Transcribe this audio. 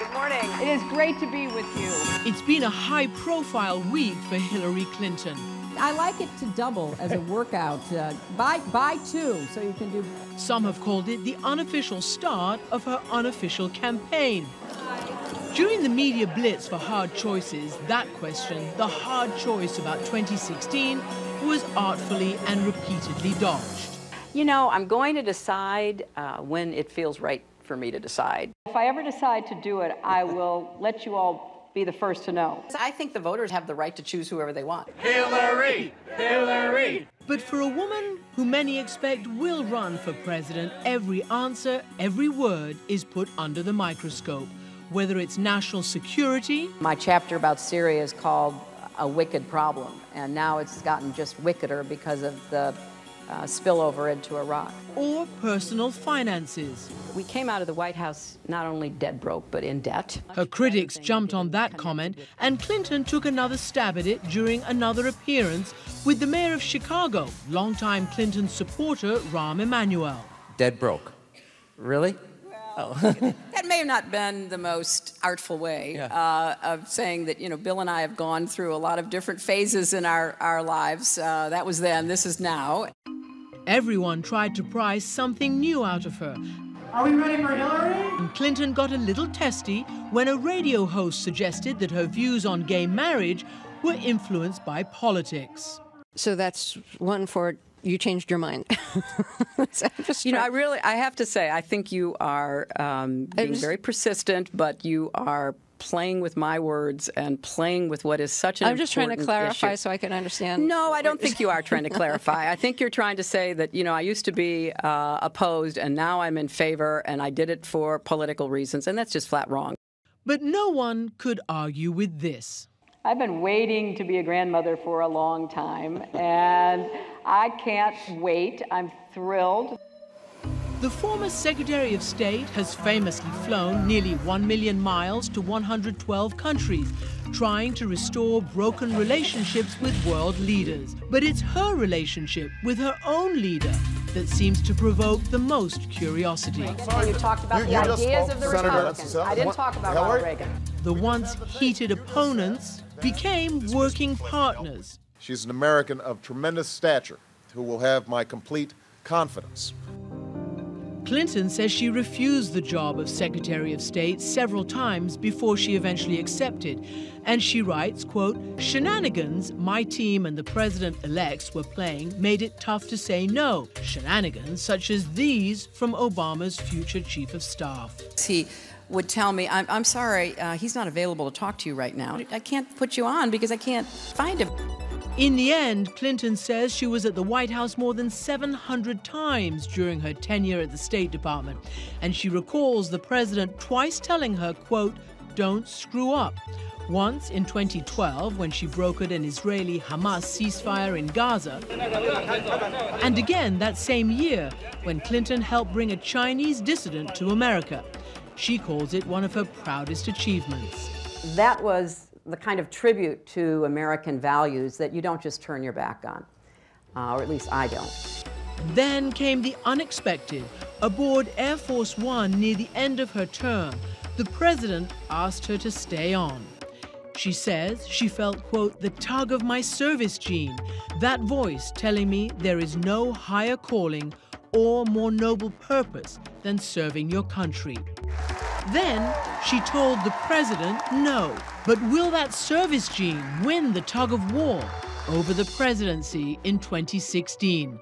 Good morning. It is great to be with you. It's been a high-profile week for Hillary Clinton. I like it to double as a workout. Buy two, so you can do... Some have called it the unofficial start of her unofficial campaign. During the media blitz for hard choices, that question, the hard choice about 2016, was artfully and repeatedly dodged. You know, I'm going to decide when it feels right for me to decide. If I ever decide to do it, I will let you all be the first to know. I think the voters have the right to choose whoever they want. Hillary! Hillary! But for a woman who many expect will run for president, every answer, every word is put under the microscope. Whether it's national security... My chapter about Syria is called A Wicked Problem, and now it's gotten just wickeder because of the spillover into Iraq. Or personal finances. We came out of the White House not only dead broke, but in debt. Her critics jumped on that comment, and Clinton took another stab at it during another appearance with the mayor of Chicago, longtime Clinton supporter Rahm Emanuel. Dead broke. Really? That may have not been the most artful way of saying that, you know, Bill and I have gone through a lot of different phases in our lives. That was then, this is now. Everyone tried to pry something new out of her. Are we ready for Hillary? And Clinton got a little testy when a radio host suggested that her views on gay marriage were influenced by politics. So that's one for you changed your mind. You know, I have to say, I think you are being very persistent, but you are playing with my words and playing with what is such an I'm just trying to clarify issue. So I can understand. No, I don't think you are trying to clarify. I think you're trying to say that, you know, I used to be opposed and now I'm in favor and I did it for political reasons, and that's just flat wrong. But no one could argue with this. I've been waiting to be a grandmother for a long time, and I can't wait. I'm thrilled. The former Secretary of State has famously flown nearly 1 million miles to 112 countries, trying to restore broken relationships with world leaders. But it's her relationship with her own leader that seems to provoke the most curiosity. You talked about the ideas of the Republicans. I didn't talk about Ronald Reagan. The once heated opponents became working partners. She's an American of tremendous stature who will have my complete confidence. Clinton says she refused the job of Secretary of State several times before she eventually accepted. And she writes, quote, "Shenanigans my team and the president-elects were playing made it tough to say no. Shenanigans such as these from Obama's future chief of staff." He would tell me, I'm sorry, he's not available to talk to you right now. I can't put you on because I can't find him. In the end, Clinton says she was at the White House more than 700 times during her tenure at the State Department. And she recalls the president twice telling her, quote, "Don't screw up." Once in 2012, when she brokered an Israeli-Hamas ceasefire in Gaza. And again that same year, when Clinton helped bring a Chinese dissident to America. She calls it one of her proudest achievements. That was the kind of tribute to American values that you don't just turn your back on, or at least I don't. Then came the unexpected. Aboard Air Force One near the end of her term, the president asked her to stay on. She says she felt, quote, "the tug of my service gene, that voice telling me there is no higher calling or more noble purpose than serving your country." Then she told the president no. But will that service gene win the tug of war over the presidency in 2016?